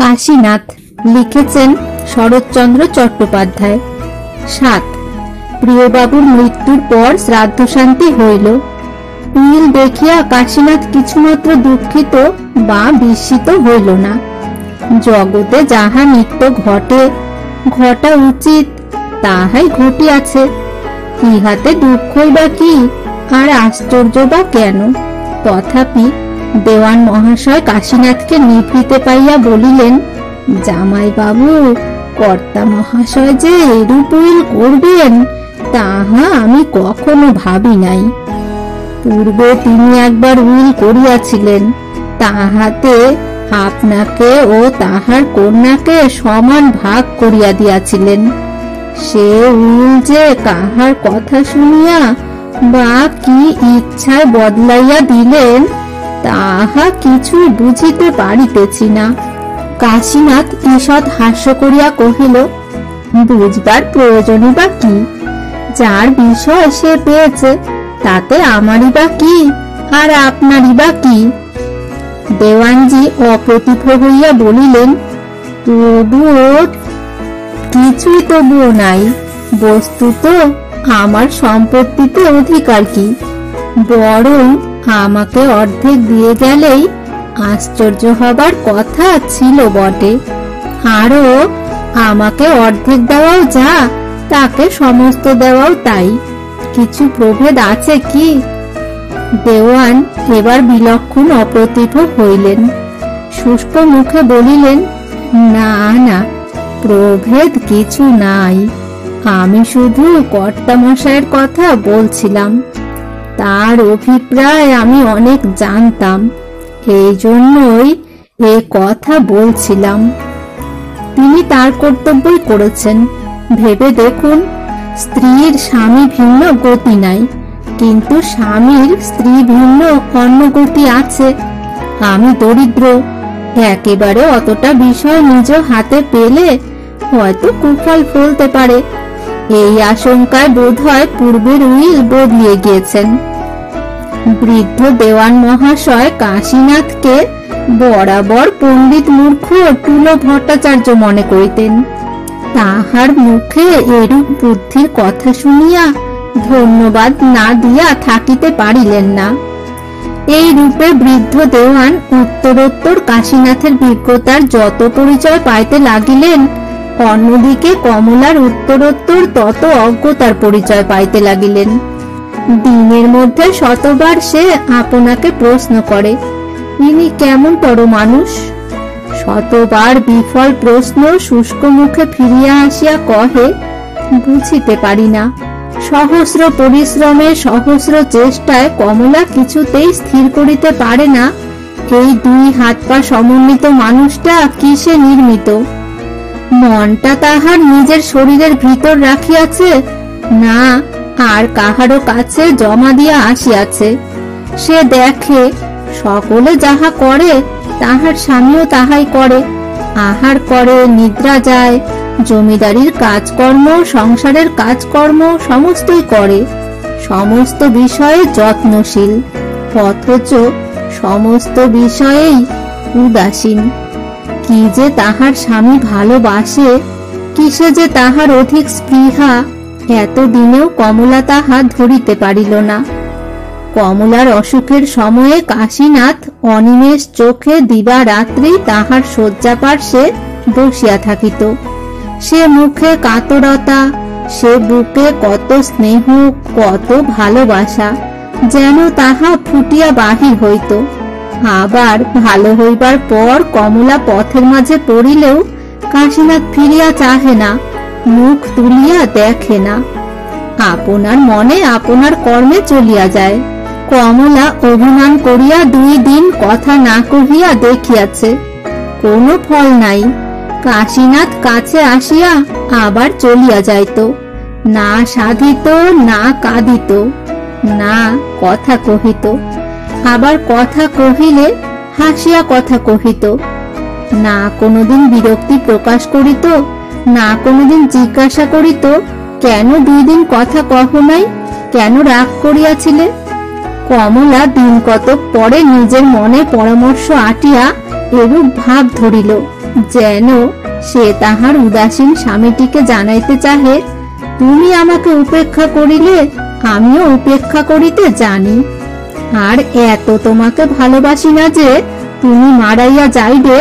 কাশীনাথ লিখেছেন শরৎচন্দ্র চট্টোপাধ্যায়। ৭। প্রিয়বাবুর মৃত্যুর পর শ্রাদ্ধ শান্তি হইল। উইল দেখিয়া কাশীনাথ কিছুমাত্র দুঃখিত বা বিস্মিত হইল না। জগতে যাহা নিত্য ঘটে, ঘটা উচিত, তাহাই ঘটিয়াছে। ইহাতে দুঃখই বা কি, আর আশ্চর্য বা কেন? তথাপি দেওয়ান মহাশয় কাশীনাথকে নিভৃতে পাইয়া বলিলেন, জামাই বাবু, কর্তা মহাশয় যে এরূপ উইল করবেন তাহা আমি কখনো ভাবি নাই। পূর্বে তিনি একবার উইল করিয়াছিলেন, তাহাতে আপনাকে ও তাহার কন্যাকে সমান ভাগ করিয়া দিয়াছিলেন। সে উইল যে কাহার কথা শুনিয়া বা কি ইচ্ছায় বদলাইয়া দিলেন তাহা কিছুই বুঝিতে পারিতেছি না। কাশীনাথ ঈষৎ হাস্য করিয়া কহিল, বুঝবার প্রয়োজনই বা কি? যার বিষয় সে পেয়েছে তাতে আমারই বা কি, আর আপনারই বা কি? দেওয়ানজি অপ্রতিভ হইয়া বলিলেন, তবুও কিছুই তবুও নাই। বস্তুত আমার সম্পত্তিতে অধিকার কি? বরং আমাকে অর্ধেক দিয়ে গেলেই আশ্চর্য হবার কথা ছিল বটে। আরো আমাকে অর্ধেক দেওয়াও যা, তাকে সমস্ত দেওয়াও তাই। কিছু প্রভেদ আছে কি? দেওয়ান এবার বিলক্ষণ অপ্রতিভ হইলেন। শুষ্ক মুখে বলিলেন, না না, প্রভেদ কিছু নাই। আমি শুধু কর্তামশায়ের কথা বলছিলাম। তার অভিপ্রায় আমি অনেক জানতাম, এই জন্যই এ কথা বলছিলাম। তিনি তার কর্তব্যই করেছেন। ভেবে দেখুন, স্ত্রীর স্বামী ভিন্ন গতি নাই, কিন্তু স্বামীর স্ত্রী ভিন্ন অন্য গতি আছে। আমি দরিদ্র, একেবারে অতটা বিষয় নিজ হাতে পেলে হয়তো কুফল ফলতে পারে। এই আশঙ্কায় বোধ হয় পূর্বের উইল বদলিয়ে গিয়েছেন। বৃদ্ধ দেওয়ান মহাশয় কাশীনাথকে বরাবর পণ্ডিত মূর্খ টুলো ভট্টাচার্য মনে করিতেন। তাহার মুখে এরূপ বুদ্ধির কথা শুনিয়া ধন্যবাদ না দিয়া থাকিতে পারিলেন না। এই রূপে বৃদ্ধ দেওয়ান উত্তরোত্তর কাশীনাথের বিজ্ঞতার যত পরিচয় পাইতে লাগিলেন, অন্যদিকে কমলার উত্তরোত্তর তত অজ্ঞতার পরিচয় পাইতে লাগিলেন। দিনের মধ্যে শতবার সে আপনাকে প্রশ্ন করে, ইনি কেমন তর মানুষ? শতবার বিফল প্রশ্ন শুষ্ক মুখে ফিরিয়া আসিয়া কহে, বুঝিতে পারি না। সহস্র পরিশ্রমে সহস্র চেষ্টায় কমলা কিছুতেই স্থির করিতে পারে না এই দুই হাত পা সমন্বিত মানুষটা কিসে নির্মিত। মনটা তাহার নিজের শরীরের ভিতর রাখিয়াছে, না আর কাহারও কাছে জমা দিয়া আসিয়াছে। সে দেখে সকলে যাহা করে তাহার স্বামীও তাহাই করে। আহার করে, নিদ্রা যায়, জমিদারির কাজকর্ম, সংসারের কাজকর্ম সমস্তই করে, সমস্ত বিষয়ে যত্নশীল, অথচ সমস্ত বিষয়েই উদাসীন। কি যে তাহার স্বামী ভালোবাসে, কিসে যে তাহার অধিক স্পৃহা, এতদিনেও কমলা তাহা ধরিতে পারিল না। কমলার অসুখের সময়ে কাশীনাথ অনিমেষ চোখে দিবারাত্রি তাহার শয্যা পার্শ্বে বসিয়া থাকিত। সে মুখে কাতরতা, সে বুকে কত স্নেহ, কত ভালোবাসা, যেন তাহা ফুটিয়া বাহির হইত। আবার ভালো হইবার পর কমলা পথের মাঝে পড়িলেও কাশীনাথ ফিরিয়া চাহে না, মুখ তুলিয়া দেখে না। আপনার মনে আপনার কর্মে চলিয়া যায়। কমলা অভিমান করিয়া 2 দিন কথা না কহিয়া দেখিয়াছে, কোনো ফল নাই। কাশীনাথ কাছে আসিয়া আবার চলিয়া যাইত, না সাধিত, না কাঁদিত, না কথা কহিত। আবার কথা কহিলে হাসিয়া কথা কহিত, না কোনোদিন বিরক্তি প্রকাশ করিত, না কোনোদিন জিজ্ঞাসা করিত, কেন 2 দিন কথা কহ নাই, কেন রাগ করিয়াছিলে। কমলা দিন কতক পরে নিজের মনে পরামর্শ আটিয়া এরূপ ভাব ধরিল, যেন সে তাহার উদাসীন স্বামীটিকে জানাইতে চাহে, তুমি আমাকে উপেক্ষা করিলে আমিও উপেক্ষা করিতে জানি, আর এত তোমাকে ভালোবাসি না যে তুমি মারাইয়া যাইবে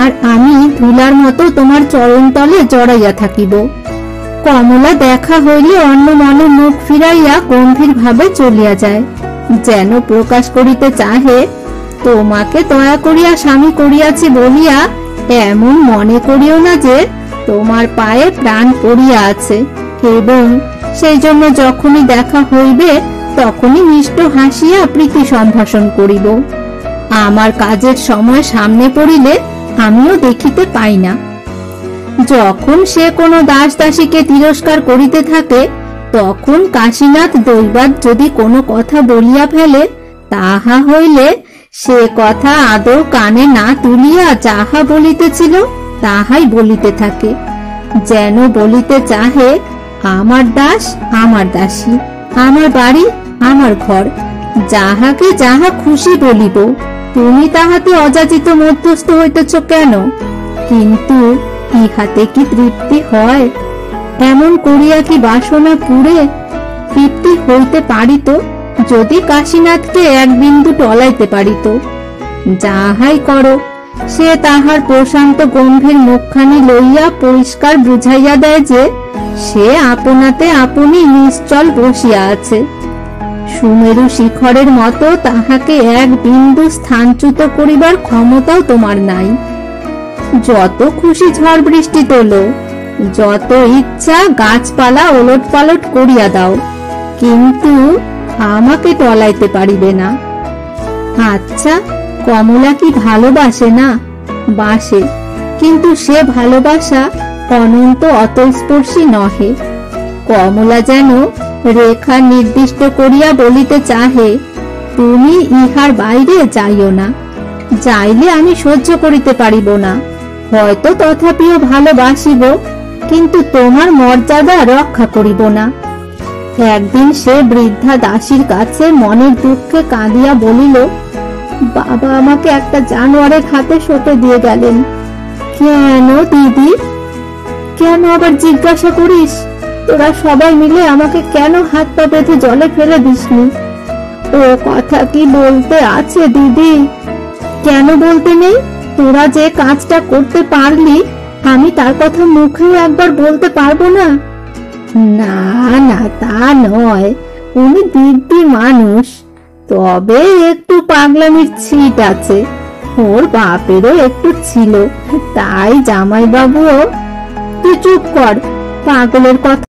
আর আমি ধুলার মতো তোমার চরণ তলে জড়াইয়া থাকিব। কমলা দেখা হইলে অন্য মনে মুখ ফিরাইয়া গম্ভীর ভাবে চলিয়া যায়, যেন প্রকাশ করিতে চাহে, তোমাকে দয়া করিয়া স্বামী করিয়াছি বলিয়া এমন মনে করিও না যে তোমার পায়ে প্রাণ পড়িয়া আছে, এবং সেই জন্য যখনই দেখা হইবে তখনই মিষ্ট হাসিয়া প্রীতি সম্ভাষণ করিব। আমার কাজের সময় সামনে পড়িলে আমিও দেখিতে পাই না। যখন সে কোনো দাস দাসীকে তিরস্কার করিতে থাকে, তখন কাশীনাথ দৈবাৎ যদি কোনো কথা বলিয়া ফেলে, তাহা হইলে সে কথা আদৌ কানে না তুলিয়া যাহা বলিতেছিল তাহাই বলিতে থাকে, যেন বলিতে চাহে, আমার দাস আমার দাসী, আমার বাড়ি আমার ঘর, যাহাকে যাহা খুশি বলিব, তুমি তাহাতে অযাচিত মধ্যস্থ হইতেছ কেন? কিন্তু ইহাতে কি তৃপ্তি হয়? এমন করিয়া কি বাসনা পুড়ে? তৃপ্তি হইতে পারিত যদি কাশীনাথকে এক বিন্দু টলাইতে পারিত। যাহাই করো, সে তাহার প্রশান্ত গম্ভীর মুখখানি লইয়া পরিষ্কার বুঝাইয়া দেয় যে সে আপনাতে আপনি নিশ্চল বসিয়া আছে। সুমেরু শিখরের মতো তাহাকে এক বিন্দু স্থানচ্যুত করিবার ক্ষমতাও তোমার নাই। যত খুশি ঝড় বৃষ্টি তোলো, যত ইচ্ছা গাছপালা ওলট পালট করিয়া দাও, কিন্তু আমাকে টলাইতে পারিবে না। আচ্ছা, কমলা কি ভালোবাসে না? বাসে, কিন্তু সে ভালোবাসা অনন্ত অতলস্পর্শী নহে। কমলা যেন রেখা নির্দিষ্ট করিয়া বলিতে চাহে, তুমি ইহার বাইরে যাইও না, যাইলে আমি সহ্য করিতে পারিব না। হয়তো তথাপিও ভালোবাসিব, কিন্তু তোমার মর্যাদা রক্ষা করিব না। একদিন সে বৃদ্ধা দাসীর কাছে মনের দুঃখে কাঁদিয়া বলিল, বাবা আমাকে একটা জানোয়ারের হাতে সঁপে দিয়ে গেলেন। কেন দিদি? কেন আবার জিজ্ঞাসা করিস? তোরা সবাই মিলে আমাকে কেন হাত পা বেঁধে জলে ফেলে দিসনি? ও কথা কি বলতে আছে দিদি? কেন বলতে নেই? তোরা যে কাজটা করতে পারলি, আমি তার কথা মুখেও একবার বলতে পারবো না? না না, তা নয়, উনি দিব্যি মানুষ, তবে একটু পাগলামির ছিট আছে। ওর বাপেরও একটু ছিল, তাই জামাইবাবুও। তুই চুপ কর, পাগলের কথা